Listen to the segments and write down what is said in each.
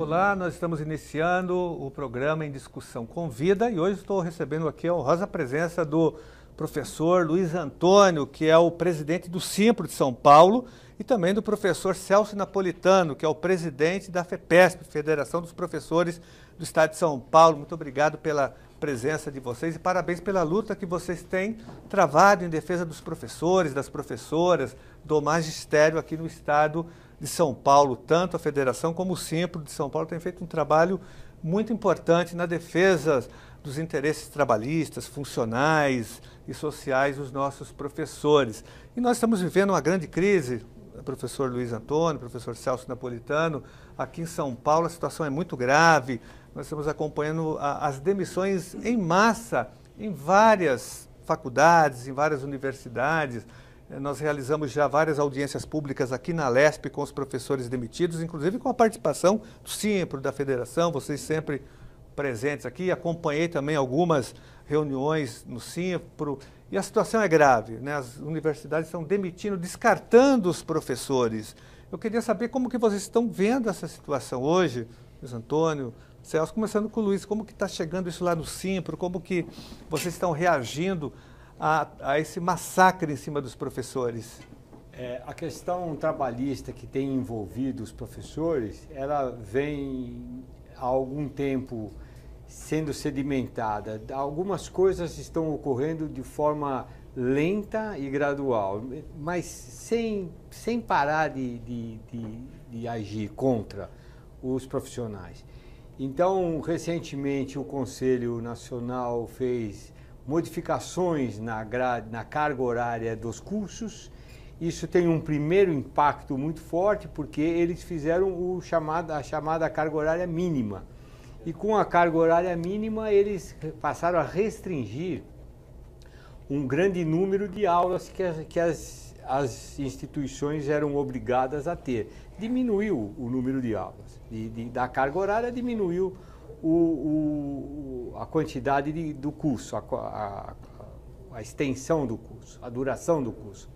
Olá, nós estamos iniciando o programa em discussão com vida e hoje estou recebendo aqui a honrosa presença do professor Luiz Antônio, que é o presidente do Simpro de São Paulo, e também do professor Celso Napolitano, que é o presidente da FEPESP, Federação dos Professores do Estado de São Paulo. Muito obrigado pela presença de vocês e parabéns pela luta que vocês têm travado em defesa dos professores, das professoras, do magistério aqui no Estado de São Paulo. Tanto a Federação como o Simpro de São Paulo têm feito um trabalho muito importante na defesa dos interesses trabalhistas, funcionais e sociais dos nossos professores. E nós estamos vivendo uma grande crise, professor Luiz Antônio, professor Celso Napolitano, aqui em São Paulo a situação é muito grave. Nós estamos acompanhando as demissões em massa em várias faculdades, em várias universidades. Nós realizamos já várias audiências públicas aqui na Lesp com os professores demitidos, inclusive com a participação do Simpro, da Federação, vocês sempre presentes aqui. Acompanhei também algumas reuniões no Simpro e a situação é grave, né? As universidades estão demitindo, descartando os professores. Eu queria saber como que vocês estão vendo essa situação hoje, Luiz Antônio, Celso, começando com o Luiz, como que está chegando isso lá no Simpro, como que vocês estão reagindo a esse massacre em cima dos professores? A questão trabalhista que tem envolvido os professores, ela vem há algum tempo sendo sedimentada. Algumas coisas estão ocorrendo de forma lenta e gradual, mas sem parar de agir contra os profissionais. Então, recentemente, o Conselho Nacional fez modificações na carga horária dos cursos. Isso tem um primeiro impacto muito forte, porque eles fizeram a chamada carga horária mínima. E com a carga horária mínima, eles passaram a restringir um grande número de aulas que as instituições eram obrigadas a ter. Diminuiu o número de aulas. Da carga horária diminuiu a quantidade do curso, a extensão do curso, a duração do curso.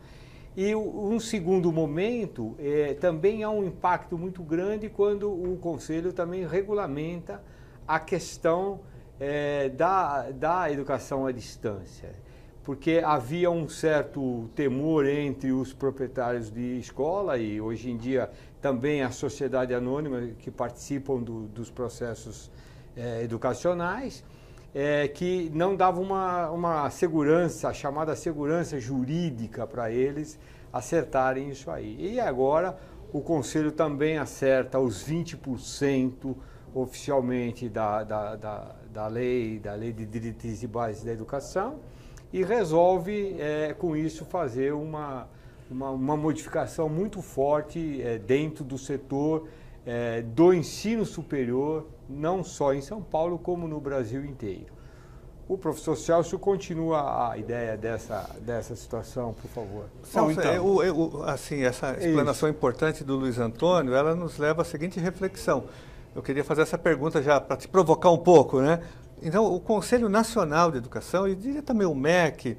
E um segundo momento, também há um impacto muito grande quando o Conselho também regulamenta a questão da educação à distância. Porque havia um certo temor entre os proprietários de escola e hoje em dia também a sociedade anônima que participam dos processos educacionais, que não dava uma segurança, a chamada segurança jurídica para eles acertarem isso aí. E agora o Conselho também acerta os 20% oficialmente da lei de diretrizes e bases da educação e resolve com isso fazer uma modificação muito forte dentro do setor do ensino superior, não só em São Paulo, como no Brasil inteiro. O professor Celso continua a ideia dessa situação, por favor. Celso, então, assim, essa explanação importante do Luiz Antônio, ela nos leva à seguinte reflexão. Eu queria fazer essa pergunta já para te provocar um pouco, né? Então, o Conselho Nacional de Educação, e diria também o MEC,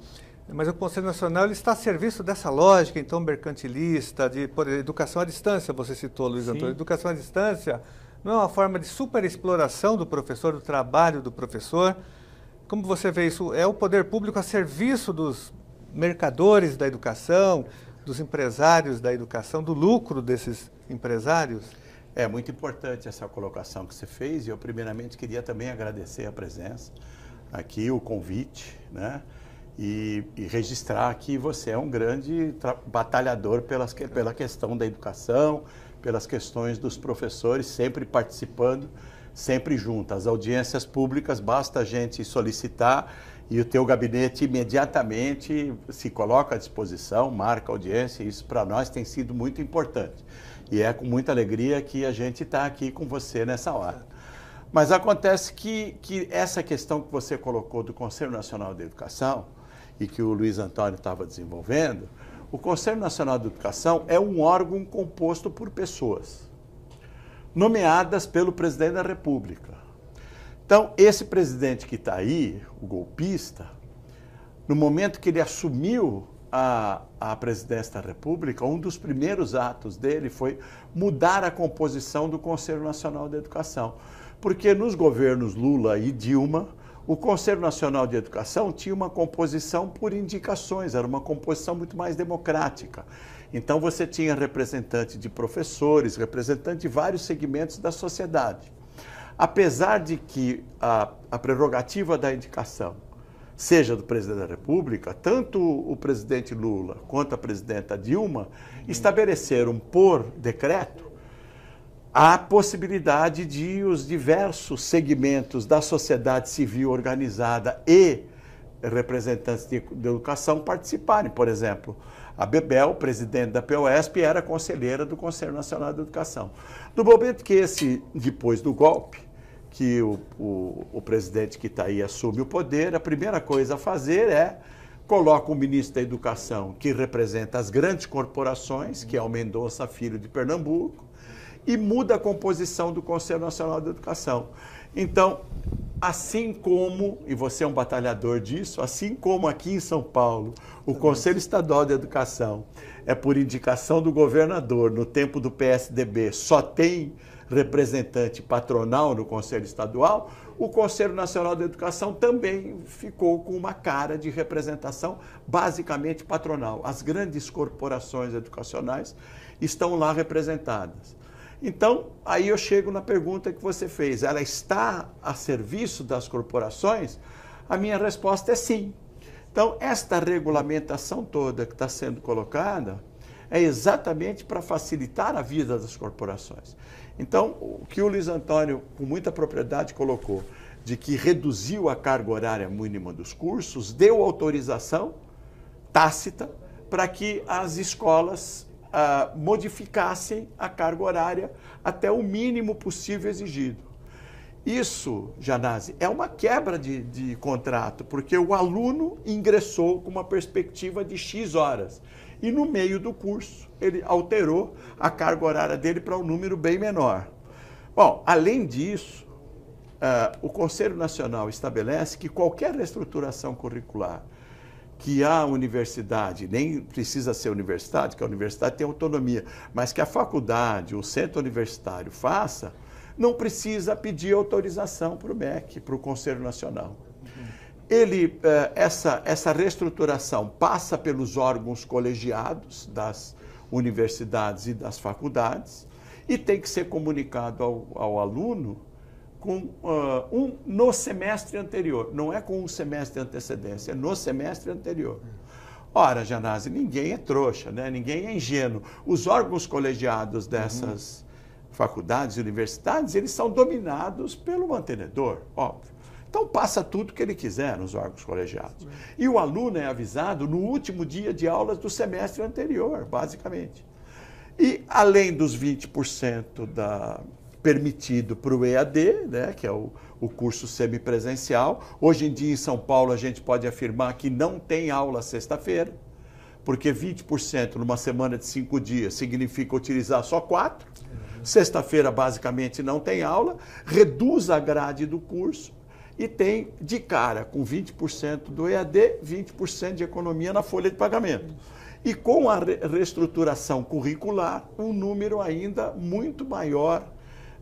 mas o Conselho Nacional ele está a serviço dessa lógica, então, mercantilista, por educação à distância, você citou, Luiz Antônio. Educação à distância não é uma forma de superexploração do professor, do trabalho do professor. Como você vê isso? É o poder público a serviço dos mercadores da educação, dos empresários da educação, do lucro desses empresários? É muito importante essa colocação que você fez e eu primeiramente queria também agradecer a presença aqui, o convite, né? E registrar que você é um grande batalhador pela questão da educação, pelas questões dos professores, sempre participando, sempre junto. As audiências públicas, basta a gente solicitar e o teu gabinete imediatamente se coloca à disposição, marca audiência, e isso para nós tem sido muito importante. E é com muita alegria que a gente está aqui com você nessa hora. Mas acontece que essa questão que você colocou do Conselho Nacional de Educação e que o Luiz Antônio estava desenvolvendo, o Conselho Nacional de Educação é um órgão composto por pessoas nomeadas pelo presidente da República. Então, esse presidente que está aí, o golpista, no momento que ele assumiu à presidência da República, um dos primeiros atos dele foi mudar a composição do Conselho Nacional de Educação. Porque nos governos Lula e Dilma, o Conselho Nacional de Educação tinha uma composição por indicações, era uma composição muito mais democrática. Então você tinha representante de professores, representante de vários segmentos da sociedade. Apesar de que a prerrogativa da indicação seja do presidente da República, tanto o presidente Lula quanto a presidenta Dilma estabeleceram por decreto a possibilidade de os diversos segmentos da sociedade civil organizada e representantes de educação participarem. Por exemplo, a Bebel, presidente da POSP, era conselheira do Conselho Nacional de Educação. No momento que depois do golpe, que o presidente que está aí assume o poder, a primeira coisa a fazer é coloca o ministro da Educação, que representa as grandes corporações, que é o Mendonça Filho de Pernambuco, e muda a composição do Conselho Nacional de Educação. Então, assim como, e você é um batalhador disso, assim como aqui em São Paulo, o Conselho Estadual de Educação é por indicação do governador, no tempo do PSDB, só tem representante patronal no Conselho Estadual, o Conselho Nacional de Educação também ficou com uma cara de representação basicamente patronal. As grandes corporações educacionais estão lá representadas. Então, aí eu chego na pergunta que você fez. Ela está a serviço das corporações? A minha resposta é sim. Então, esta regulamentação toda que está sendo colocada é exatamente para facilitar a vida das corporações. Então, o que o Luiz Antônio, com muita propriedade, colocou, de que reduziu a carga horária mínima dos cursos, deu autorização tácita para que as escolas modificassem a carga horária até o mínimo possível exigido. Isso, Janase, é uma quebra de contrato, porque o aluno ingressou com uma perspectiva de X horas e no meio do curso ele alterou a carga horária dele para um número bem menor. Bom, além disso, o Conselho Nacional estabelece que qualquer reestruturação curricular que a universidade, nem precisa ser universidade, que a universidade tem autonomia, mas que a faculdade, o centro universitário faça, não precisa pedir autorização para o MEC, para o Conselho Nacional. Essa reestruturação passa pelos órgãos colegiados das universidades e das faculdades e tem que ser comunicado ao aluno no semestre anterior. Não é com um semestre de antecedência, é no semestre anterior. Ora, Janase, ninguém é trouxa, né? Ninguém é ingênuo. Os órgãos colegiados dessas faculdades e universidades, eles são dominados pelo mantenedor, óbvio. Então passa tudo que ele quiser nos órgãos colegiados. E o aluno é avisado no último dia de aulas do semestre anterior, basicamente. E além dos 20% permitido para o EAD, né, que é o curso semipresencial, hoje em dia em São Paulo a gente pode afirmar que não tem aula sexta-feira, porque 20% numa semana de 5 dias significa utilizar só 4. Sexta-feira basicamente não tem aula, reduz a grade do curso e tem de cara com 20% do EAD, 20% de economia na folha de pagamento. E com a reestruturação curricular, um número ainda muito maior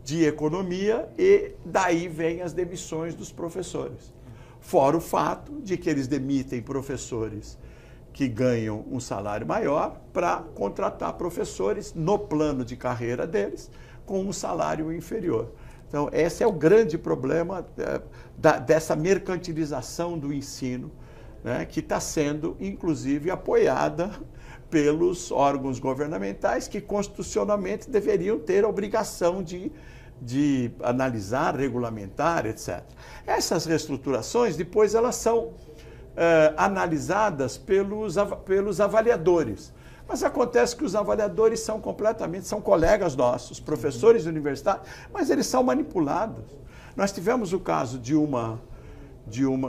de economia e daí vem as demissões dos professores. Fora o fato de que eles demitem professores que ganham um salário maior para contratar professores no plano de carreira deles com um salário inferior. Então, esse é o grande problema dessa mercantilização do ensino, né, que está sendo, inclusive, apoiada pelos órgãos governamentais que, constitucionalmente, deveriam ter a obrigação de analisar, regulamentar, etc. Essas reestruturações, depois, elas são analisadas pelos avaliadores. Mas acontece que os avaliadores são colegas nossos, professores universitários, mas eles são manipulados. Nós tivemos o caso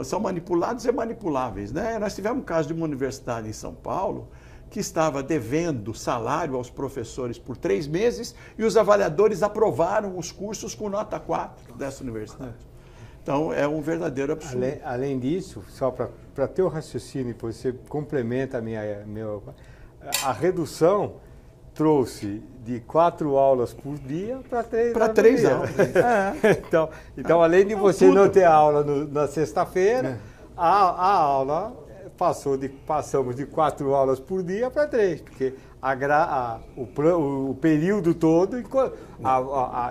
são manipulados e manipuláveis, né? Nós tivemos o caso de uma universidade em São Paulo que estava devendo salário aos professores por 3 meses e os avaliadores aprovaram os cursos com nota 4 dessa universidade. Então, é um verdadeiro absurdo. Além disso, só para ter o raciocínio, você complementa a redução trouxe de 4 aulas por dia para 3 para 3 aulas. Então, além de você não ter aula na sexta-feira, a aula passamos de 4 aulas por dia para 3, porque o período todo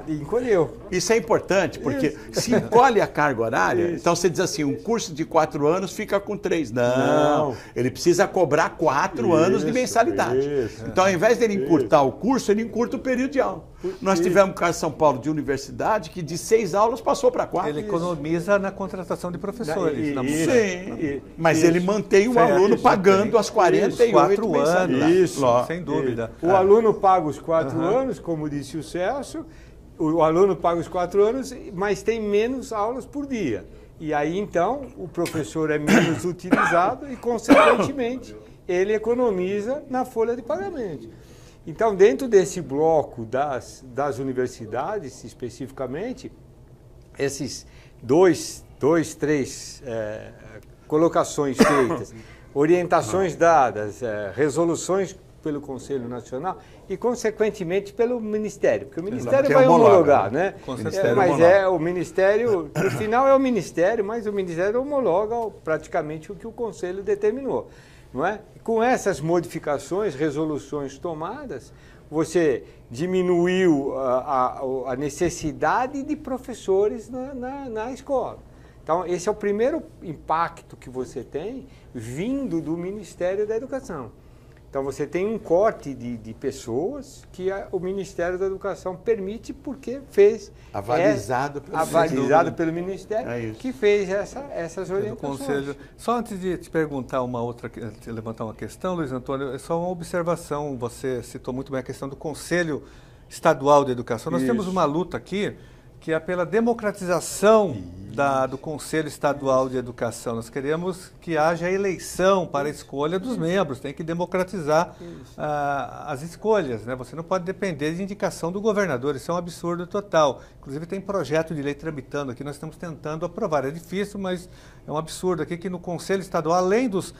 encolheu. Isso é importante, porque se encolhe a carga horária, então você diz assim, um curso de 4 anos fica com 3. Não, ele precisa cobrar 4 anos de mensalidade. Então, ao invés dele encurtar o curso, ele encurta o período de aula. Nós tivemos um caso em São Paulo de universidade que de 6 aulas passou para 4. Ele economiza na contratação de professores. Mas ele mantém o aluno pagando as 48 mensalidades. Isso, sem dúvida. O aluno paga os 4 anos, como disse o Celso, o aluno paga os 4 anos, mas tem menos aulas por dia. E aí, então, o professor é menos utilizado e, consequentemente, ele economiza na folha de pagamento. Então, dentro desse bloco das universidades, especificamente, esses três colocações feitas, orientações dadas, resoluções pelo Conselho Nacional e, consequentemente, pelo Ministério, porque o Ministério vai homologar, né? Mas o Ministério, no final é o Ministério, mas o Ministério homologa praticamente o que o Conselho determinou, não é? Com essas modificações, resoluções tomadas, você diminuiu a necessidade de professores na escola. Então, esse é o primeiro impacto que você tem vindo do Ministério da Educação. Então, você tem um corte de pessoas que o Ministério da Educação permite porque fez... Avalizado pelo Ministério, que fez essas orientações. Conselho. Só antes de te perguntar levantar uma questão, Luiz Antônio, é só uma observação. Você citou muito bem a questão do Conselho Estadual de Educação. Nós temos uma luta aqui que é pela democratização do Conselho Estadual de Educação. Nós queremos que haja eleição para a escolha dos membros, tem que democratizar as escolhas, né? Você não pode depender de indicação do governador, isso é um absurdo total. Inclusive tem projeto de lei tramitando aqui, nós estamos tentando aprovar. É difícil, mas é um absurdo aqui que no Conselho Estadual, além dos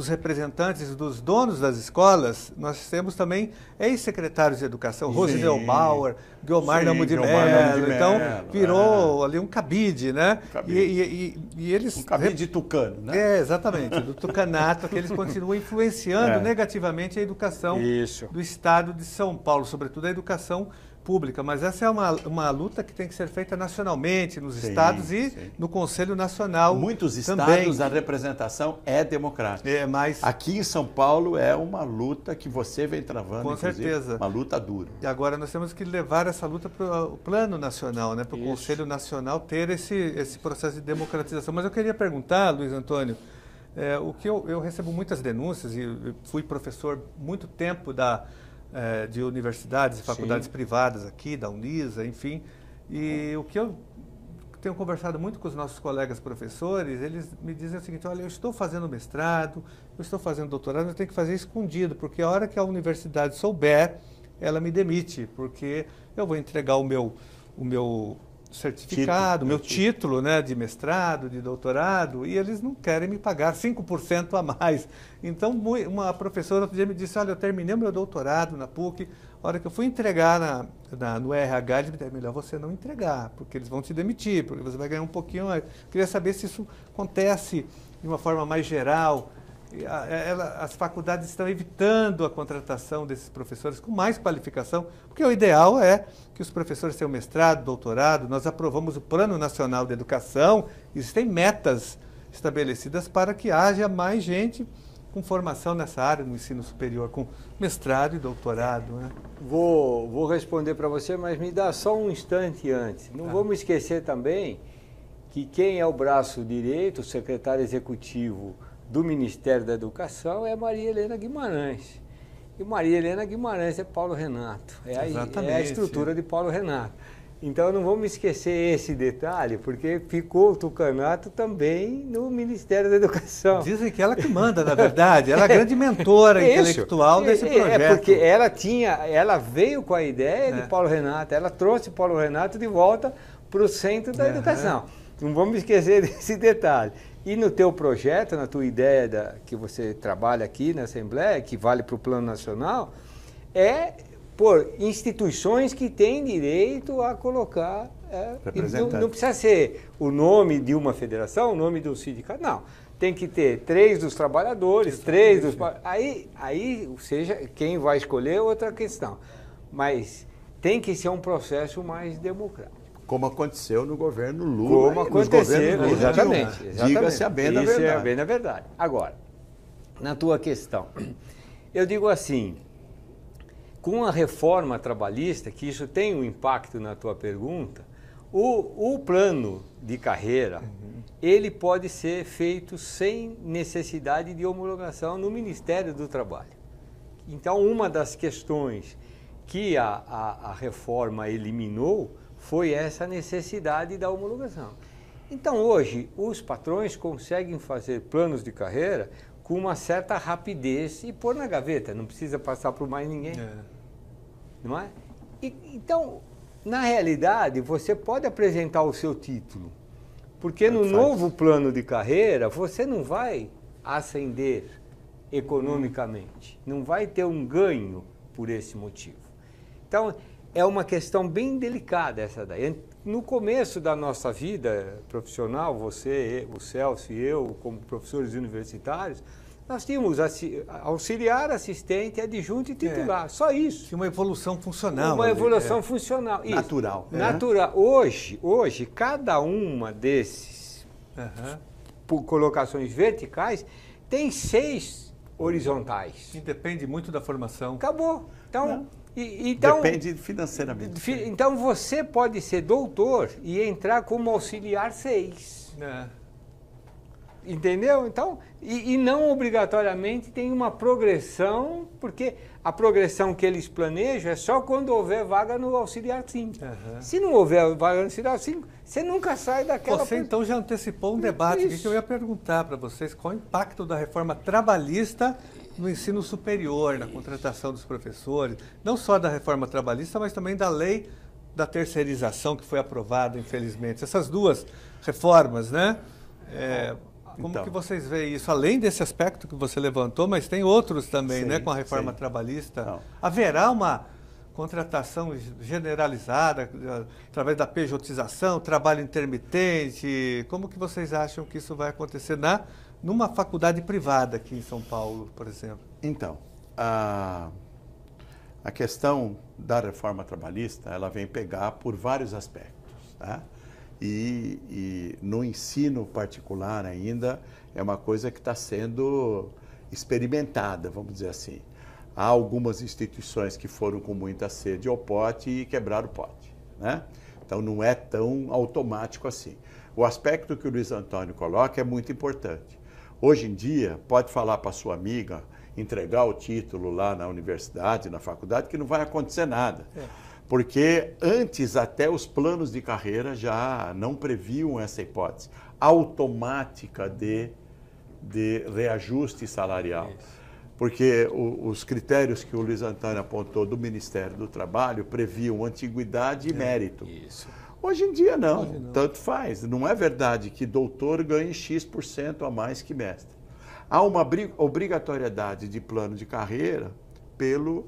representantes dos donos das escolas, nós temos também ex-secretários de educação, Rosidel Bauer, Guiomar Namo de Mello, então virou ali um cabide, né? E eles... Um cabide tucano, né? Exatamente, do tucanato, que eles continuam influenciando negativamente a educação do Estado de São Paulo, sobretudo a educação pública, mas essa é uma luta que tem que ser feita nacionalmente, nos estados e no Conselho Nacional. Muitos também. estados a representação é democrática. Mas aqui em São Paulo é uma luta que você vem travando, com certeza. Uma luta dura. E agora nós temos que levar essa luta para o plano nacional, né? Para o Conselho Nacional ter esse processo de democratização. Mas eu queria perguntar, Luiz Antônio, o que eu recebo muitas denúncias, e fui professor muito tempo de universidades e faculdades privadas aqui, da Unisa, enfim, e o que eu tenho conversado muito com os nossos colegas professores, eles me dizem o seguinte: olha, eu estou fazendo mestrado, eu estou fazendo doutorado, mas eu tenho que fazer escondido, porque a hora que a universidade souber, ela me demite, porque eu vou entregar o meu certificado, meu título, né, de mestrado, de doutorado, e eles não querem me pagar 5% a mais. Então, uma professora outro dia me disse: olha, eu terminei o meu doutorado na PUC, a hora que eu fui entregar no RH, eles me disseram: melhor você não entregar, porque eles vão te demitir, porque você vai ganhar um pouquinho mais. Eu queria saber se isso acontece de uma forma mais geral. As faculdades estão evitando a contratação desses professores com mais qualificação, porque o ideal é que os professores tenham mestrado, doutorado. Nós aprovamos o Plano Nacional de Educação, existem metas estabelecidas para que haja mais gente com formação nessa área, no ensino superior, com mestrado e doutorado, né? Vou responder para você, mas me dá só um instante antes. Não vamos esquecer também que quem é o braço direito, o secretário executivo do Ministério da Educação, é Maria Helena Guimarães. E Maria Helena Guimarães é Paulo Renato. É a estrutura de Paulo Renato. Então não vamos esquecer esse detalhe, porque ficou o tucanato também no Ministério da Educação. Dizem que ela que manda, na verdade. Ela é a grande mentora intelectual desse projeto. É porque ela veio com a ideia de Paulo Renato, ela trouxe Paulo Renato de volta para o centro da educação. Não vamos esquecer desse detalhe. E no teu projeto, na tua ideia que você trabalha aqui na Assembleia, que vale para o Plano Nacional, é por instituições que têm direito a colocar... não precisa ser o nome de uma federação, o nome do sindicato, não. Tem que ter 3 dos trabalhadores, 3 dos... Aí, seja, quem vai escolher é outra questão. Mas tem que ser um processo mais democrático. Como aconteceu no governo Lula. Como aconteceu, exatamente. Diga-se a bem da verdade. Isso é bem na verdade. Agora, na tua questão, eu digo assim, com a reforma trabalhista, que isso tem um impacto na tua pergunta, o plano de carreira, ele pode ser feito sem necessidade de homologação no Ministério do Trabalho. Então, uma das questões que a reforma eliminou foi essa necessidade da homologação. Então, hoje, os patrões conseguem fazer planos de carreira com uma certa rapidez e pôr na gaveta, não precisa passar por mais ninguém. Não é? Então, na realidade, você pode apresentar o seu título, porque no novo plano de carreira, você não vai ascender economicamente, não vai ter um ganho por esse motivo. Então, é uma questão bem delicada essa daí. No começo da nossa vida profissional, você, o Celso e eu, como professores universitários, nós tínhamos auxiliar, assistente, adjunto e titular. Só isso. Tinha uma evolução funcional. Uma evolução funcional. Isso. Natural. Natural. Hoje, cada uma desses colocações verticais tem 6 horizontais. E depende muito da formação. Acabou. Então, depende financeiramente. Então você pode ser doutor e entrar como auxiliar 6. Entendeu? Então, e não obrigatoriamente tem uma progressão, porque a progressão que eles planejam é só quando houver vaga no auxiliar 5. Se não houver vaga no auxiliar 5, você nunca sai daquela... Você então já antecipou um debate aqui que eu ia perguntar para vocês qual o impacto da reforma trabalhista no ensino superior, na contratação dos professores, não só da reforma trabalhista, mas também da lei da terceirização que foi aprovada, infelizmente. Essas 2 reformas, né? Como que vocês veem isso? Além desse aspecto que você levantou, mas tem outros também, né? Com a reforma trabalhista. Não. Haverá uma contratação generalizada através da pejotização, trabalho intermitente? Como que vocês acham que isso vai acontecer numa faculdade privada aqui em São Paulo, por exemplo? Então, a questão da reforma trabalhista, ela vem pegar por vários aspectos, tá? E no ensino particular ainda é uma coisa que está sendo experimentada, vamos dizer assim. Há algumas instituições que foram com muita sede ao pote e quebraram o pote, né? Então não é tão automático assim. O aspecto que o Luiz Antônio coloca é muito importante. Hoje em dia, pode falar para sua amiga, entregar o título lá na universidade, na faculdade, que não vai acontecer nada. Porque antes até os planos de carreira já não previam essa hipótese automática de reajuste salarial. Porque os critérios que o Luiz Antônio apontou do Ministério do Trabalho previam antiguidade e mérito. Hoje em dia não, tanto faz. Não é verdade que doutor ganhe X% a mais que mestre. Há uma obrigatoriedade de plano de carreira pelo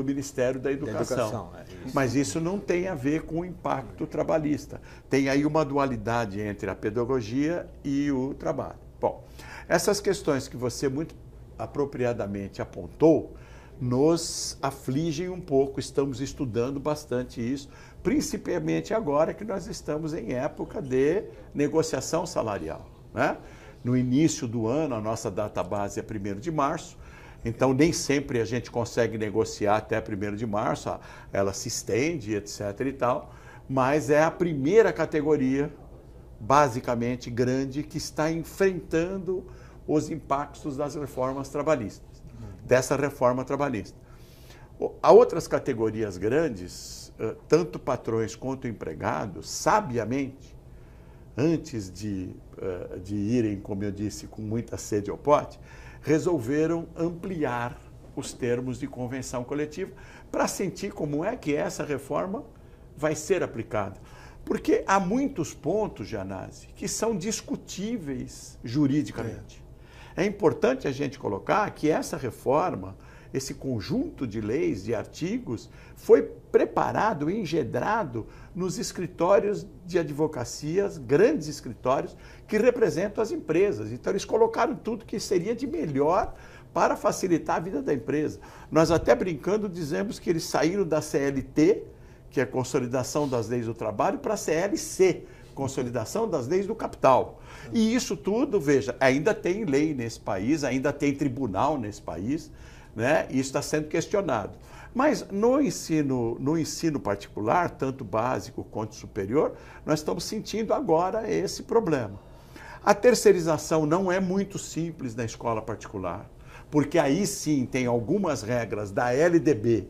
Ministério da Educação. Mas isso não tem a ver com o impacto trabalhista. Tem aí uma dualidade entre a pedagogia e o trabalho. Bom, essas questões que você muito apropriadamente apontou, nos afligem um pouco, estamos estudando bastante isso, principalmente agora que nós estamos em época de negociação salarial, né? No início do ano, a nossa database é 1º de março, então nem sempre a gente consegue negociar até 1º de março, ela se estende, etc. e tal, mas é a primeira categoria, basicamente grande, que está enfrentando os impactos das reformas trabalhistas, dessa reforma trabalhista. Há outras categorias grandes, tanto patrões quanto empregados, sabiamente, antes de irem, como eu disse, com muita sede ao pote, resolveram ampliar os termos de convenção coletiva para sentir como é que essa reforma vai ser aplicada. Porque há muitos pontos, Gianazzi, que são discutíveis juridicamente. É importante a gente colocar que essa reforma, esse conjunto de leis, de artigos, foi preparado e engendrado nos escritórios de advocacias, grandes escritórios, que representam as empresas. Então, eles colocaram tudo que seria de melhor para facilitar a vida da empresa. Nós até brincando dizemos que eles saíram da CLT, que é a Consolidação das Leis do Trabalho, para a CLC, Consolidação das Leis do Capital. E isso tudo, veja, ainda tem lei nesse país, ainda tem tribunal nesse país, né? Isso está sendo questionado. Mas no ensino particular, tanto básico quanto superior, nós estamos sentindo agora esse problema. A terceirização não é muito simples na escola particular, porque aí sim tem algumas regras da LDB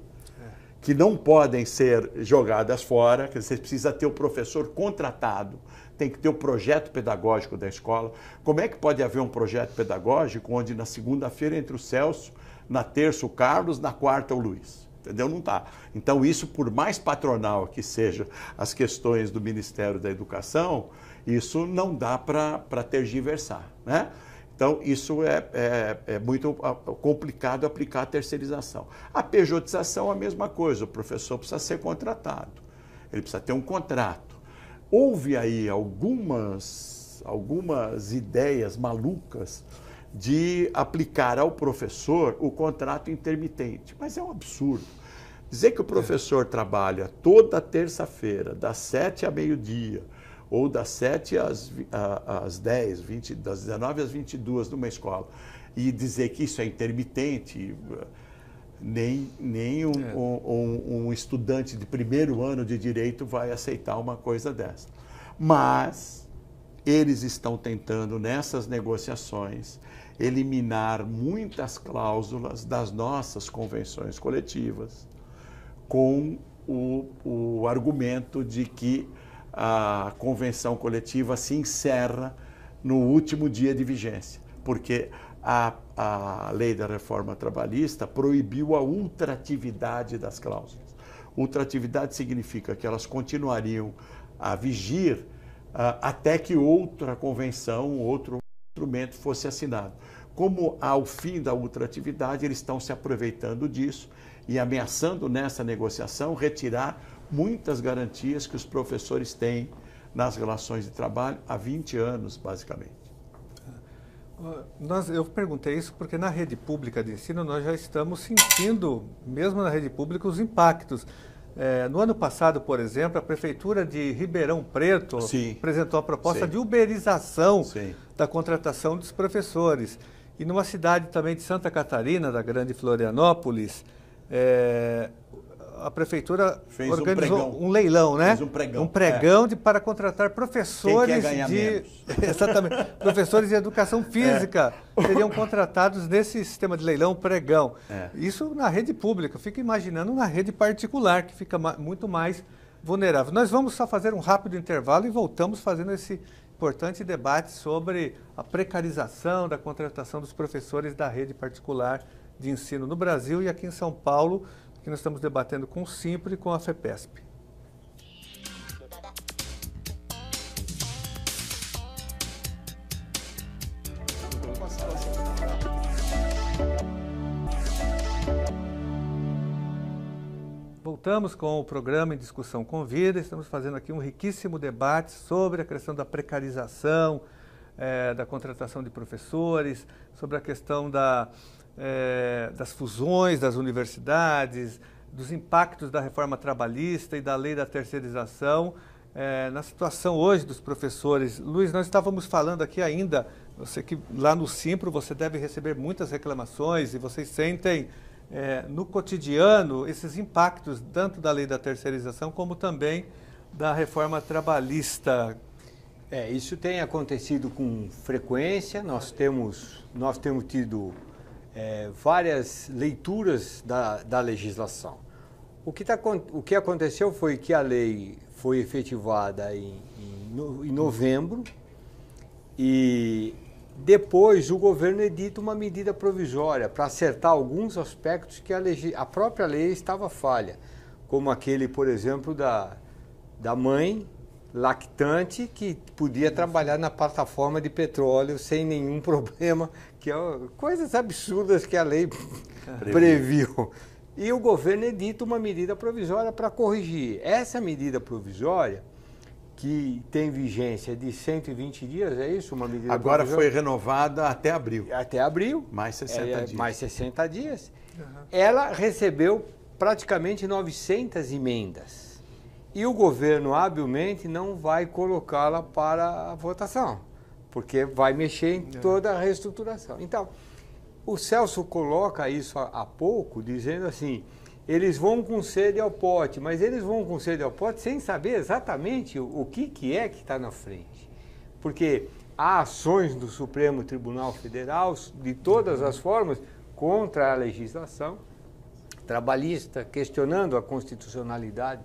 que não podem ser jogadas fora, que você precisa ter o professor contratado, tem que ter o projeto pedagógico da escola. Como é que pode haver um projeto pedagógico onde na segunda-feira entra o Celso, na terça o Carlos, na quarta o Luiz? Entendeu? Não está. Então isso, por mais patronal que sejam as questões do Ministério da Educação, isso não dá para tergiversar, né? Então, isso é muito complicado aplicar a terceirização. A pejotização é a mesma coisa, o professor precisa ser contratado, ele precisa ter um contrato. Houve aí algumas ideias malucas de aplicar ao professor o contrato intermitente, mas é um absurdo. Dizer que o professor trabalha toda terça-feira, das 7 a meio-dia, ou das 7 às 10, das 19 às 22 numa escola, e dizer que isso é intermitente, nem um estudante de primeiro ano de direito vai aceitar uma coisa dessa. Mas eles estão tentando, nessas negociações, eliminar muitas cláusulas das nossas convenções coletivas, com o argumento de que a convenção coletiva se encerra no último dia de vigência, porque a lei da reforma trabalhista proibiu a ultratividade das cláusulas. Ultratividade significa que elas continuariam a vigir até que outra convenção, outro instrumento fosse assinado. Como ao fim da ultratividade, eles estão se aproveitando disso e ameaçando nessa negociação retirar muitas garantias que os professores têm nas relações de trabalho há 20 anos, basicamente. Eu perguntei isso porque na rede pública de ensino nós já estamos sentindo, mesmo na rede pública, os impactos. No ano passado, por exemplo, a Prefeitura de Ribeirão Preto apresentou a proposta de uberização da contratação dos professores. E numa cidade também de Santa Catarina, da Grande Florianópolis, a Prefeitura organizou um leilão, né? Fez um pregão. Um pregão para contratar professores exatamente, professores de educação física seriam contratados nesse sistema de leilão pregão. Isso na rede pública. Eu fico imaginando na rede particular, que fica muito mais vulnerável. Nós vamos só fazer um rápido intervalo e voltamos fazendo esse importante debate sobre a precarização da contratação dos professores da rede particular de ensino no Brasil e aqui em São Paulo, que nós estamos debatendo com o Simpro e com a FEPESP. Voltamos com o programa em Discussão com Vida. Estamos fazendo aqui um riquíssimo debate sobre a questão da precarização, da contratação de professores, sobre a questão das fusões das universidades, dos impactos da reforma trabalhista e da lei da terceirização na situação hoje dos professores. Luiz, nós estávamos falando aqui ainda, você que lá no Simpro você deve receber muitas reclamações e vocês sentem no cotidiano esses impactos tanto da lei da terceirização como também da reforma trabalhista. Isso tem acontecido com frequência, nós temos tido várias leituras da legislação. O que aconteceu foi que a lei foi efetivada em novembro e depois o governo edita uma medida provisória para acertar alguns aspectos que a própria lei estava falha, como aquele, por exemplo, da mãe lactante que podia trabalhar na plataforma de petróleo sem nenhum problema, que é coisas absurdas que a lei previu. E o governo edita uma medida provisória para corrigir. Essa medida provisória, que tem vigência de 120 dias, é isso? Uma medida Agora provisória? foi renovada até abril. Até abril. Mais 60 dias. Mais 60 dias. Ela recebeu praticamente 900 emendas. E o governo, habilmente, não vai colocá-la para a votação, porque vai mexer em toda a reestruturação. Então, o Celso coloca isso há pouco, dizendo assim, eles vão com sede ao pote, mas eles vão com sede ao pote sem saber exatamente o que é que está na frente. Porque há ações do Supremo Tribunal Federal, de todas as formas, contra a legislação trabalhista, questionando a constitucionalidade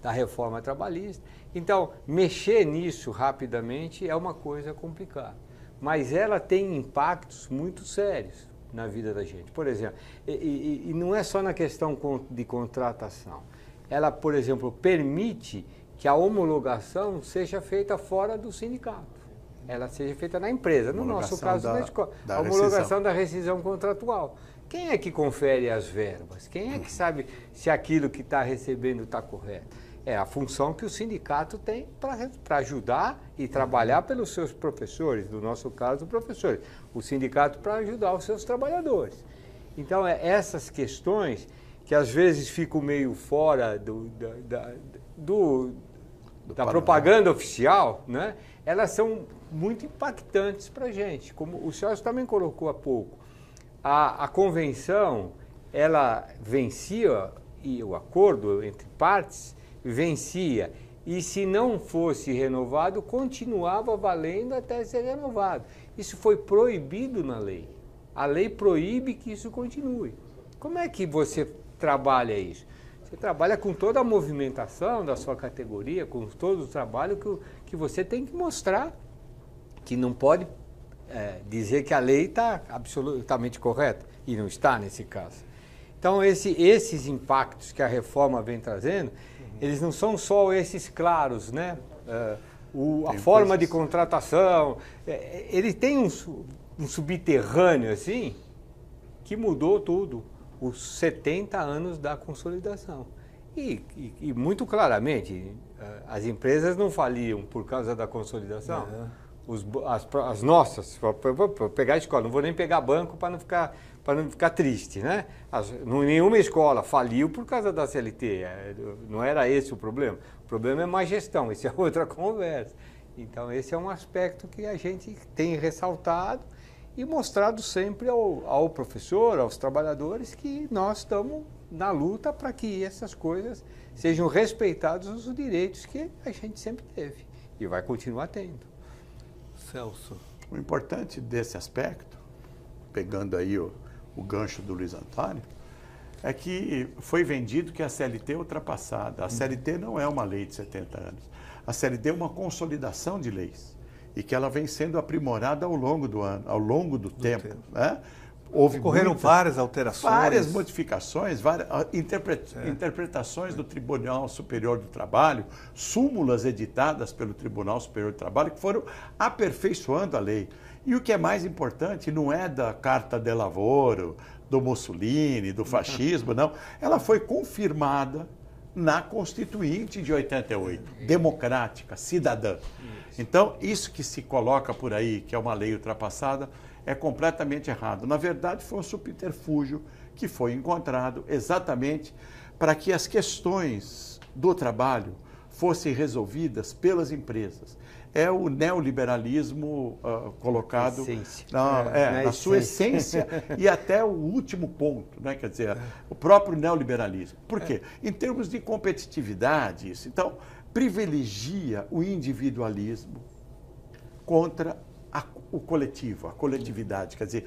da reforma trabalhista. Então, mexer nisso rapidamente é uma coisa complicada. Mas ela tem impactos muito sérios na vida da gente. Por exemplo, e não é só na questão de contratação. Ela, por exemplo, permite que a homologação seja feita fora do sindicato. Ela seja feita na empresa, no nosso caso na escola. A homologação da rescisão contratual. Quem é que confere as verbas? Quem é que sabe se aquilo que está recebendo está correto? É a função que o sindicato tem para ajudar e trabalhar pelos seus professores, no nosso caso, professores. O sindicato para ajudar os seus trabalhadores. Então, essas questões que às vezes ficam meio fora da propaganda oficial, né? Elas são muito impactantes para a gente. Como o Celso também colocou há pouco, a convenção, ela vencia, e o acordo entre partes vencia, e se não fosse renovado, continuava valendo até ser renovado. Isso foi proibido na lei. A lei proíbe que isso continue. Como é que você trabalha isso? Você trabalha com toda a movimentação da sua categoria, com todo o trabalho que você tem que mostrar, que não pode dizer que a lei está absolutamente correta, e não está nesse caso. Então, esses impactos que a reforma vem trazendo, eles não são só esses claros, né? A forma de contratação, ele tem um subterrâneo, assim, que mudou tudo, os 70 anos da consolidação. E muito claramente, as empresas não faliam por causa da consolidação. As nossas, vou pegar a escola, não vou nem pegar banco para não ficar triste, né? Nenhuma escola faliu por causa da CLT, não era esse o problema. O problema é má gestão, isso é outra conversa. Então, esse é um aspecto que a gente tem ressaltado e mostrado sempre ao professor, aos trabalhadores, que nós estamos na luta para que essas coisas sejam respeitados os direitos que a gente sempre teve e vai continuar tendo. Celso. O importante desse aspecto, pegando aí o gancho do Luiz Antônio, é que foi vendido que a CLT é ultrapassada. A CLT não é uma lei de 70 anos. A CLT é uma consolidação de leis e que ela vem sendo aprimorada ao longo do tempo. Né? Ocorreram várias alterações. Várias modificações, várias interpretações do Tribunal Superior do Trabalho, súmulas editadas pelo Tribunal Superior do Trabalho que foram aperfeiçoando a lei. E o que é mais importante não é da Carta del Lavoro, do Mussolini, do fascismo, não. Ela foi confirmada na Constituinte de 88, democrática, cidadã. Então, isso que se coloca por aí, que é uma lei ultrapassada, é completamente errado. Na verdade, foi um subterfúgio que foi encontrado exatamente para que as questões do trabalho fossem resolvidas pelas empresas. É o neoliberalismo colocado na sua essência e até o último ponto, né? Quer dizer, o próprio neoliberalismo. Por quê? Em termos de competitividade, isso. Então, privilegia o individualismo contra o coletivo, a coletividade. Quer dizer,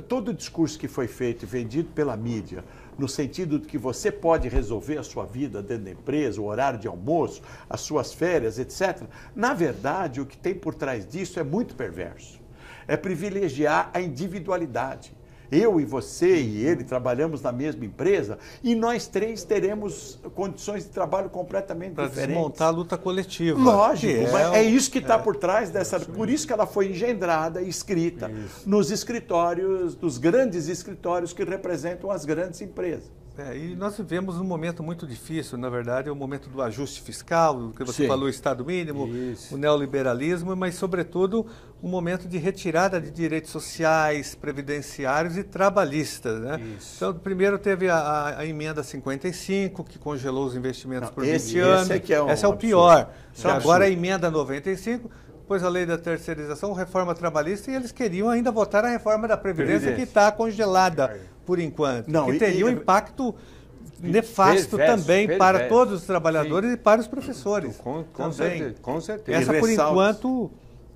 todo o discurso que foi feito e vendido pela mídia, no sentido de que você pode resolver a sua vida dentro da empresa, o horário de almoço, as suas férias, etc. Na verdade, o que tem por trás disso é muito perverso. É privilegiar a individualidade. eu e você e ele trabalhamos na mesma empresa e nós três teremos condições de trabalho completamente para diferentes. desmontar a luta coletiva. Lógico, mas é isso que está por trás dessa... Por isso que ela foi engendrada e escrita nos escritórios, dos grandes escritórios que representam as grandes empresas. E nós vivemos um momento muito difícil, na verdade, é o momento do ajuste fiscal, do que você falou, o Estado mínimo, o neoliberalismo, mas, sobretudo, um momento de retirada de direitos sociais, previdenciários e trabalhistas. Né? Então, primeiro teve a emenda 55, que congelou os investimentos por 20 anos. Esse é o pior. Agora a emenda 95... Depois a lei da terceirização, reforma trabalhista, e eles queriam ainda votar a reforma da Previdência, que está congelada por enquanto. Que teria um impacto nefasto também para todos os trabalhadores e para os professores. Com certeza. Essa, por enquanto,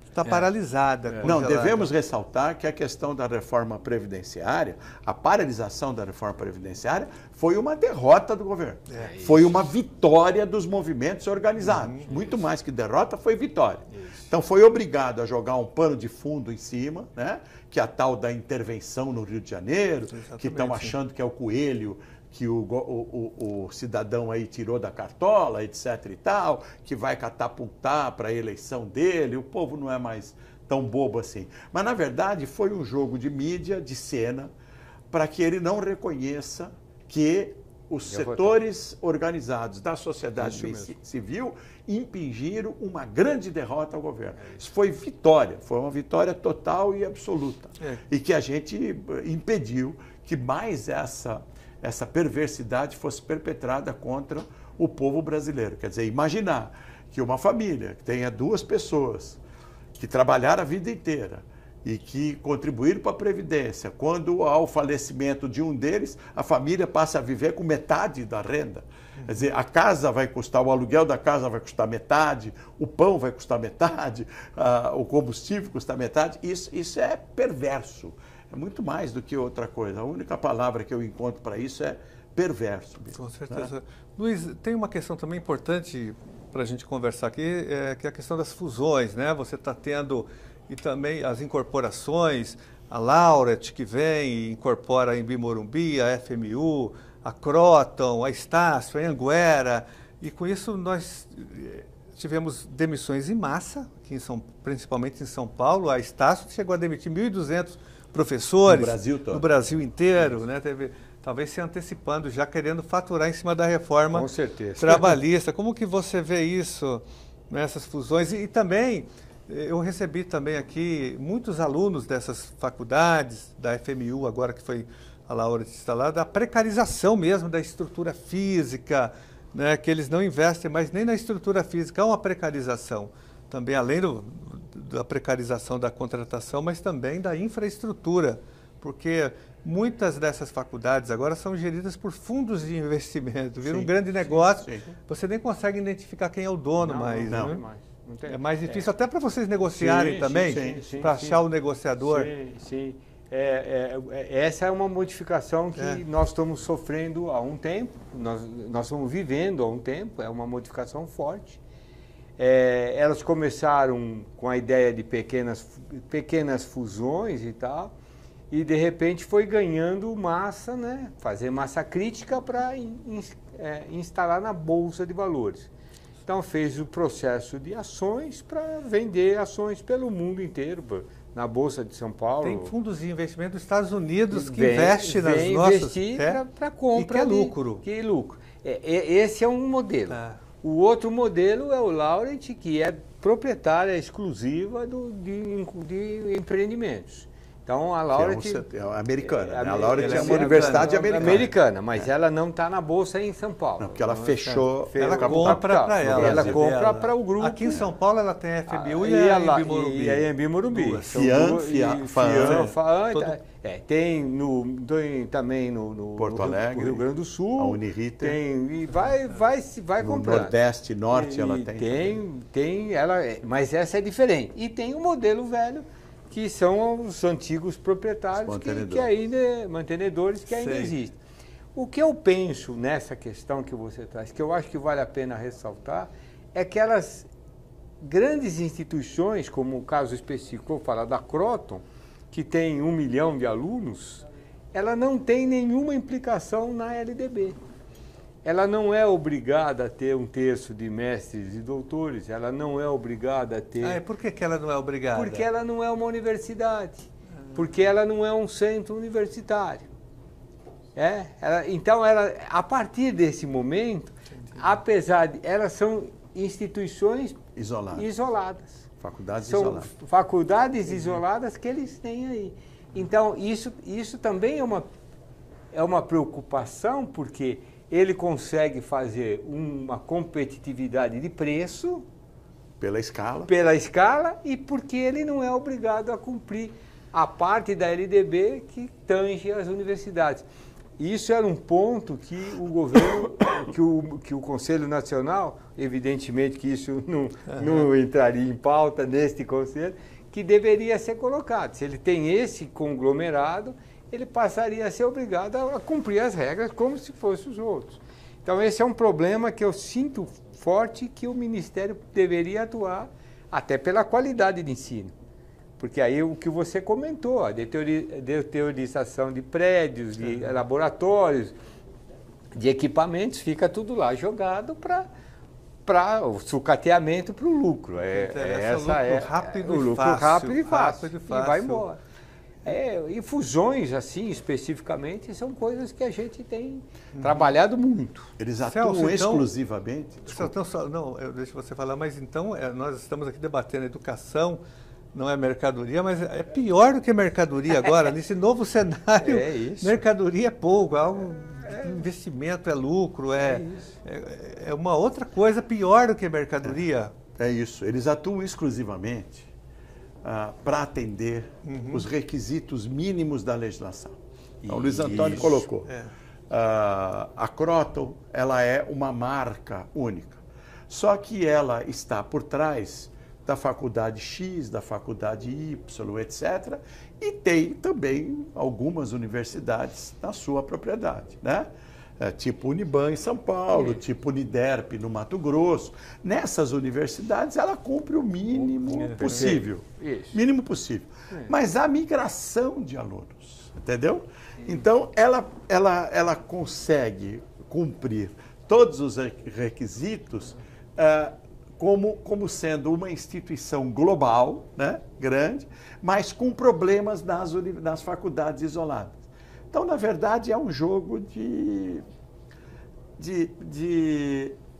está paralisada. Não, devemos ressaltar que a questão da reforma previdenciária, a paralisação da reforma previdenciária, foi uma derrota do governo. Foi uma vitória dos movimentos organizados. Muito mais que derrota, foi vitória. Então foi obrigado a jogar um pano de fundo em cima, né? Que é a tal da intervenção no Rio de Janeiro, que estão achando que é o coelho que o cidadão aí tirou da cartola, etc. e tal, que vai catapultar para a eleição dele, o povo não é mais tão bobo assim. Mas, na verdade, foi um jogo de mídia, de cena, para que ele não reconheça que os setores organizados da sociedade civil impingiram uma grande derrota ao governo. Isso foi vitória, foi uma vitória total e absoluta. E que a gente impediu que mais essa perversidade fosse perpetrada contra o povo brasileiro. Quer dizer, imaginar que uma família que tenha 2 pessoas que trabalharam a vida inteira e que contribuíram para a Previdência, quando há o falecimento de um deles, a família passa a viver com metade da renda. Quer dizer, a casa vai custar, o aluguel da casa vai custar metade, o pão vai custar metade, o combustível custa metade. Isso é perverso. É muito mais do que outra coisa. A única palavra que eu encontro para isso é perverso. Com certeza. Né? Luiz, tem uma questão também importante para a gente conversar aqui, que é a questão das fusões, né? Você está tendo, e também as incorporações, a Laureate que vem e incorpora a Embi Morumbi, a FMU, a Croton, a Estácio, a Anguera, e com isso nós tivemos demissões em massa, aqui principalmente em São Paulo. A Estácio chegou a demitir 1.200 professores no Brasil todo, no Brasil inteiro, né? Talvez se antecipando, já querendo faturar em cima da reforma trabalhista. Como que você vê isso, nessas fusões? E também, eu recebi também aqui muitos alunos dessas faculdades, da FMU, agora que foi a Laura instalada, da precarização mesmo da estrutura física, né? Que eles não investem mais nem na estrutura física. Há uma precarização também, além da precarização da contratação, mas também da infraestrutura, porque muitas dessas faculdades agora são geridas por fundos de investimento, vira um grande negócio, você nem consegue identificar quem é o dono mais. Né? É mais difícil até para vocês negociarem também, para achar o negociador. Essa é uma modificação que nós estamos sofrendo há um tempo, nós estamos vivendo há um tempo, é uma modificação forte. Elas começaram com a ideia de pequenas fusões e tal, e de repente foi ganhando massa, né? Fazer massa crítica para instalar na Bolsa de Valores. Então fez o processo de ações para vender ações pelo mundo inteiro, na Bolsa de São Paulo. Tem fundos de investimento dos Estados Unidos que investem nas nossas... investir para compra. E que é lucro. Que é lucro. Esse é um modelo. O outro modelo é o Laureate, que é proprietária exclusiva de empreendimentos. Então, a Laureate... é americana. A Laureate é uma universidade americana. Mas ela não está na Bolsa em São Paulo. Não, porque ela fechou... Ela compra para ela. Ela compra para o grupo. Aqui em São Paulo ela tem a FMU e a Embi Morumbi. E a Embi Morumbi. FAAN. Tem também no Porto Alegre, Rio Grande do Sul. A Uniriter. E vai no comprando. Nordeste, Norte ela tem. Tem, mas essa é diferente. E tem o modelo velho, que são os antigos proprietários, que ainda, mantenedores que ainda existem. O que eu penso nessa questão que você traz, que eu acho que vale a pena ressaltar, é que aquelas grandes instituições, como o caso específico, vou falar da Croton, que tem 1 milhão de alunos, ela não tem nenhuma implicação na LDB. Ela não é obrigada a ter 1/3 de mestres e doutores, ela não é obrigada a ter... Por que ela não é obrigada? Porque ela não é uma universidade, porque ela não é um centro universitário. Então, a partir desse momento, apesar de... Elas são instituições isoladas. Faculdades são isoladas. Faculdades isoladas que eles têm aí. Então, isso também é uma preocupação, porque ele consegue fazer uma competitividade de preço pela escala e porque ele não é obrigado a cumprir a parte da LDB que tange as universidades. Isso era um ponto que o governo, que o Conselho Nacional, evidentemente que isso não entraria em pauta neste Conselho, que deveria ser colocado. Se ele tem esse conglomerado, ele passaria a ser obrigado a cumprir as regras como se fossem os outros. Então, esse é um problema que eu sinto forte que o Ministério deveria atuar, até pela qualidade de ensino. Porque aí o que você comentou, a deteriorização de prédios, de laboratórios, de equipamentos, fica tudo lá jogado para o sucateamento, para o lucro. Rápido o lucro fácil, rápido e fácil. Rápido e fácil. E vai embora. E fusões, assim, especificamente, são coisas que a gente tem trabalhado muito. Eles atuam exclusivamente. Deixa você falar, mas então nós estamos aqui debatendo educação, não é mercadoria, mas é pior do que mercadoria agora. Nesse novo cenário, mercadoria é pouco, investimento é lucro, é uma outra coisa pior do que mercadoria. É isso, eles atuam exclusivamente para atender os requisitos mínimos da legislação. Então, o Luiz Antônio colocou. A Croton, ela é uma marca única, só que ela está por trás da faculdade X, da faculdade Y, etc. E tem também algumas universidades na sua propriedade, né? Tipo Uniban em São Paulo, tipo Uniderp no Mato Grosso. Nessas universidades ela cumpre o mínimo possível. Mínimo possível. Mas a migração de alunos, entendeu? Então ela consegue cumprir todos os requisitos como sendo uma instituição global, né, grande, mas com problemas nas faculdades isoladas. Então, na verdade, é um jogo de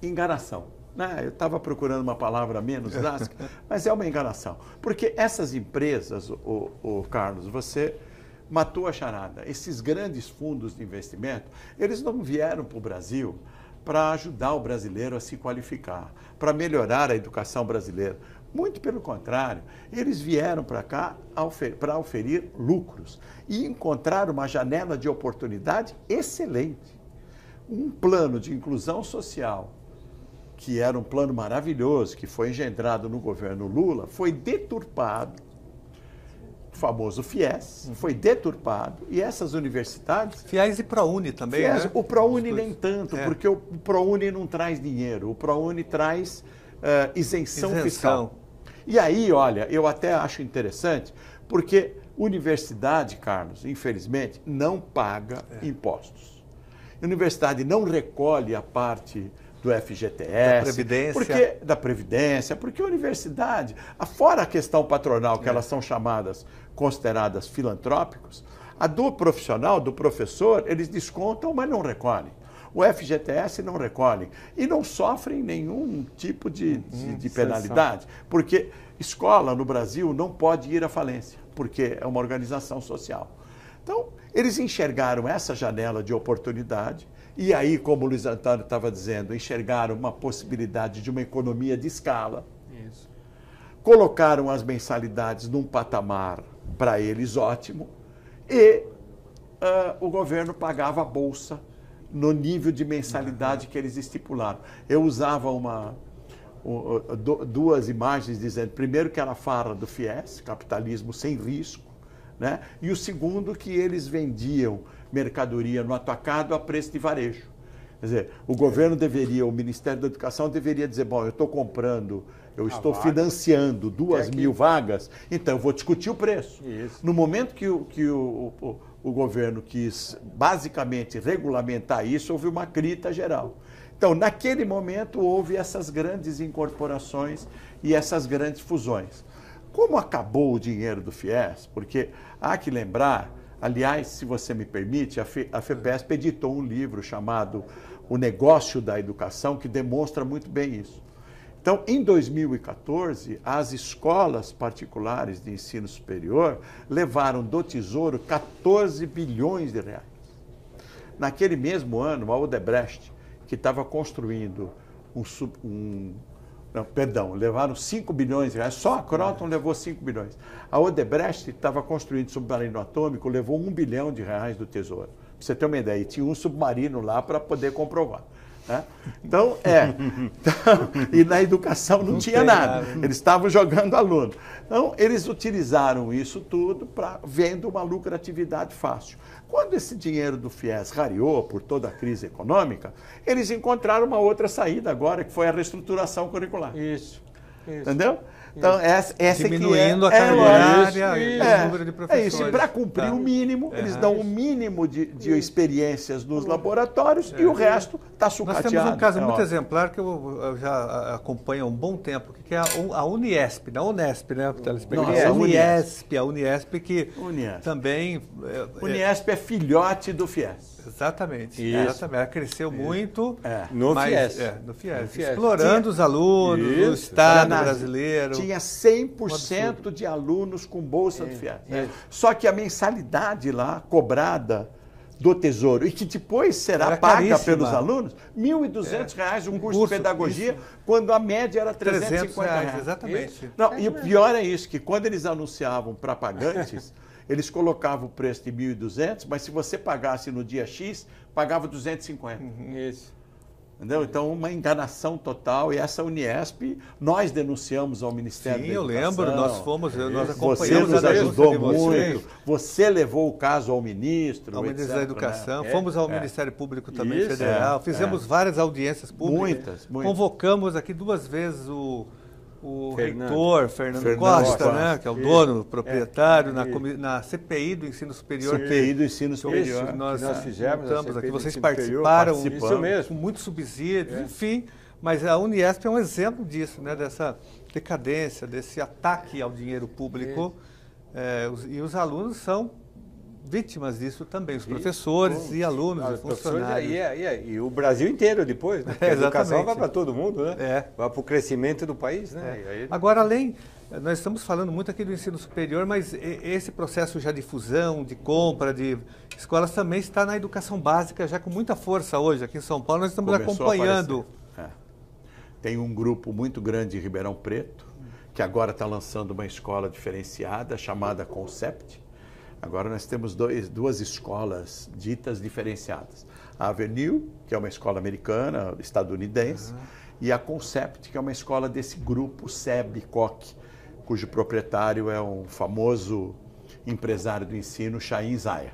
enganação. Né? Eu estava procurando uma palavra menos drástica, mas é uma enganação. Porque essas empresas, Carlos, você matou a charada. Esses grandes fundos de investimento, eles não vieram para o Brasil para ajudar o brasileiro a se qualificar, para melhorar a educação brasileira. Muito pelo contrário, eles vieram para cá para oferir lucros e encontrar uma janela de oportunidade excelente. Um plano de inclusão social, que era um plano maravilhoso, que foi engendrado no governo Lula, foi deturpado. O famoso FIES foi deturpado e essas universidades... FIES e ProUni também, FIES, né? O ProUni nem tanto, porque o ProUni não traz dinheiro, o ProUni traz isenção fiscal. E aí, olha, eu até acho interessante, porque universidade, Carlos, infelizmente, não paga impostos. A universidade não recolhe a parte do FGTS, da Previdência, porque a universidade, fora a questão patronal, que elas são consideradas filantrópicos, a do profissional, do professor, eles descontam, mas não recolhem. O FGTS não recolhem e não sofrem nenhum tipo de penalidade, porque escola no Brasil não pode ir à falência, porque é uma organização social. Então, eles enxergaram essa janela de oportunidade e aí, como o Luiz Antônio estava dizendo, enxergaram uma possibilidade de uma economia de escala. Isso. Colocaram as mensalidades num patamar, para eles, ótimo, e o governo pagava a bolsa no nível de mensalidade que eles estipularam. Eu usava duas imagens dizendo, primeiro que era a farra do FIES, capitalismo sem risco, né? E o segundo que eles vendiam mercadoria no atacado a preço de varejo. Quer dizer, o governo deveria, o Ministério da Educação deveria dizer, bom, eu estou comprando, eu estou financiando 2.000 vagas, então eu vou discutir o preço. Isso. No momento que o governo quis basicamente regulamentar isso, houve uma crita geral. Então, naquele momento, houve essas grandes incorporações e essas grandes fusões. Como acabou o dinheiro do FIES, porque há que lembrar, aliás, se você me permite, a FEPESP editou um livro chamado O Negócio da Educação, que demonstra muito bem isso. Então, em 2014, as escolas particulares de ensino superior levaram do Tesouro 14 bilhões de reais. Naquele mesmo ano, a Odebrecht, que estava construindo levaram 5 bilhões de reais, só a Croton levou 5 bilhões. A Odebrecht estava construindo submarino atômico, levou 1 bilhão de reais do Tesouro. Para você ter uma ideia, e tinha um submarino lá para poder comprovar. Né? Então, e na educação não tinha nada. Eles estavam jogando aluno. Então, eles utilizaram isso tudo vendo uma lucratividade fácil. Quando esse dinheiro do FIES rareou por toda a crise econômica, eles encontraram uma outra saída agora, que foi a reestruturação curricular. Isso. Entendeu? Então, essa diminuindo a carga horária e o número de professores. É isso, e para cumprir o mínimo, eles dão o mínimo de experiências nos laboratórios e o resto está sucateado. Nós temos um caso muito exemplar que eu já acompanho há um bom tempo, que é a Uniesp, da Unesp, né? A Uniesp que também... Uniesp é filhote do FIES. Exatamente. Exatamente. Ela cresceu muito no FIES. No FIES. Explorando os alunos, o Estado brasileiro. Tinha 100% de alunos com bolsa do FIES. Só que a mensalidade lá, cobrada do Tesouro, e que depois será paga pelos alunos, R$ 1.200 um curso de pedagogia, quando a média era R$ 350 reais. Exatamente. Não, e o pior é isso, que quando eles anunciavam para pagantes, eles colocavam o preço de 1.200, mas se você pagasse no dia X, pagava 250. Isso. Entendeu? Então, uma enganação total. E essa Uniesp, nós denunciamos ao Ministério da Educação. Sim, eu lembro, nós acompanhamos. Você nos ajudou muito. Você levou o caso ao ministro. Ao Ministério da Educação. Fomos ao Ministério Público também, federal. Fizemos várias audiências públicas. Muitas. Convocamos aqui 2 vezes o reitor, Fernando Costa, né, que é o dono, proprietário, na CPI do Ensino Superior. CPI do Ensino Superior. Que nós fizemos aqui, vocês participaram, com muitos subsídios, enfim. Mas a Uniesp é um exemplo disso, né, dessa decadência, desse ataque ao dinheiro público. E os alunos são vítimas disso também, os professores e alunos, e funcionários. E o Brasil inteiro depois, né? A educação vai para todo mundo, né? Vai para o crescimento do país, né? Agora, nós estamos falando muito aqui do ensino superior, mas esse processo já de fusão, de compra, de escolas também está na educação básica, já com muita força hoje. Aqui em São Paulo nós estamos acompanhando. Tem um grupo muito grande em Ribeirão Preto, que agora está lançando uma escola diferenciada, chamada Concept. Agora nós temos 2 escolas ditas diferenciadas. A Avenue, que é uma escola americana, estadunidense, e a Concept, que é uma escola desse grupo SEB-COC, cujo proprietário é um famoso empresário do ensino, Chaim Zaya,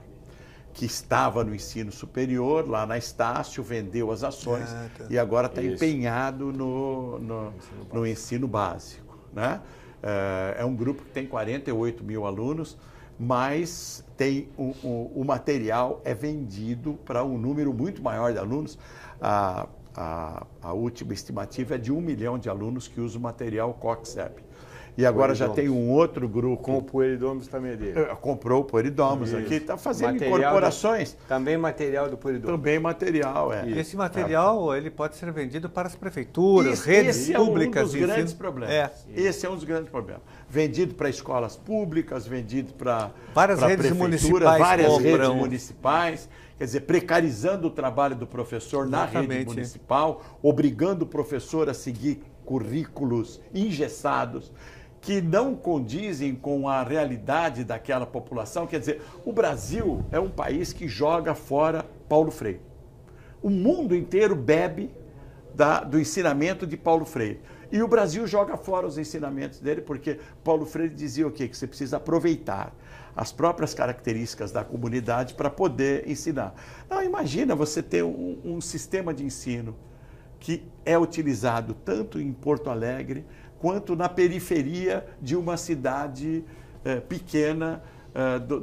que estava no ensino superior, lá na Estácio, vendeu as ações e agora está empenhado no ensino básico. Né? É um grupo que tem 48 mil alunos, mas o material é vendido para um número muito maior de alunos. A última estimativa é de 1 milhão de alunos que usam o material COC-SEB. E agora já tem um outro grupo. Com o Pueridomus também dele. Comprou o Pueridomus aqui, está fazendo incorporações. Também material do Pueridomus. Também material, Esse material ele pode ser vendido para as prefeituras, redes públicas. Esse é um dos grandes problemas. Esse é um dos grandes problemas. Vendido para escolas públicas, vendido para várias redes municipais. Várias redes municipais. Quer dizer, precarizando o trabalho do professor na rede municipal, obrigando o professor a seguir currículos engessados, que não condizem com a realidade daquela população. Quer dizer, o Brasil é um país que joga fora Paulo Freire. O mundo inteiro bebe do ensinamento de Paulo Freire. E o Brasil joga fora os ensinamentos dele, porque Paulo Freire dizia o quê? Que você precisa aproveitar as próprias características da comunidade para poder ensinar. Não, imagina você ter um sistema de ensino que é utilizado tanto em Porto Alegre quanto na periferia de uma cidade pequena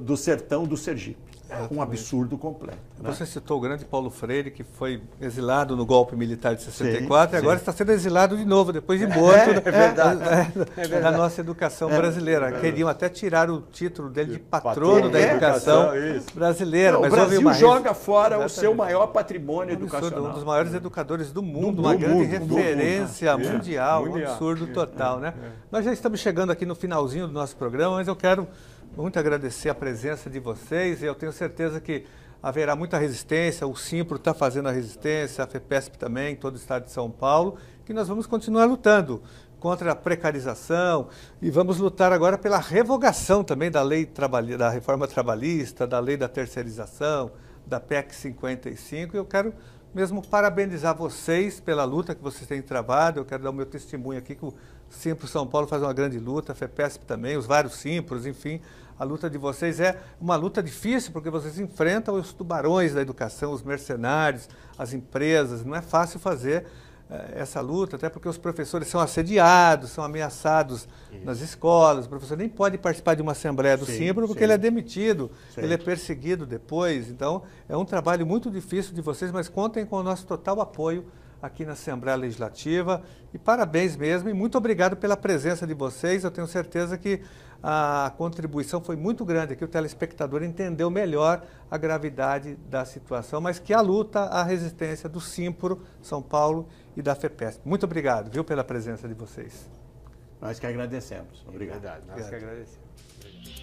do sertão do Sergipe. Um absurdo completo. Né? Você citou o grande Paulo Freire, que foi exilado no golpe militar de 64 e agora está sendo exilado de novo, depois de morto, da nossa educação brasileira. Queriam até tirar o título dele de patrono da educação brasileira. Não, mas o Brasil houve joga fora o seu maior patrimônio educacional. Um dos maiores educadores do mundo, uma grande referência mundial, um absurdo total. Né? Nós já estamos chegando aqui no finalzinho do nosso programa, mas eu quero muito agradecer a presença de vocês e eu tenho certeza que haverá muita resistência, o Simpro está fazendo a resistência, a FEPESP também, todo o estado de São Paulo, que nós vamos continuar lutando contra a precarização e vamos lutar agora pela revogação também da lei da reforma trabalhista, da lei da terceirização, da PEC 55 e eu quero mesmo parabenizar vocês pela luta que vocês têm travado, eu quero dar o meu testemunho aqui que o Simpro São Paulo faz uma grande luta, a FEPESP também, os vários Simpros, enfim, a luta de vocês é uma luta difícil porque vocês enfrentam os tubarões da educação, os mercenários, as empresas, não é fácil fazer essa luta, até porque os professores são assediados, são ameaçados nas escolas, o professor nem pode participar de uma assembleia do Simpro porque ele é demitido, ele é perseguido depois, então é um trabalho muito difícil de vocês, mas contem com o nosso total apoio aqui na Assembleia Legislativa e parabéns mesmo e muito obrigado pela presença de vocês, eu tenho certeza que a contribuição foi muito grande, que o telespectador entendeu melhor a gravidade da situação, mas que a luta, a resistência do Simpro São Paulo e da FEPESP. Muito obrigado, viu, pela presença de vocês. Nós que agradecemos. Obrigado. Nós que agradecemos.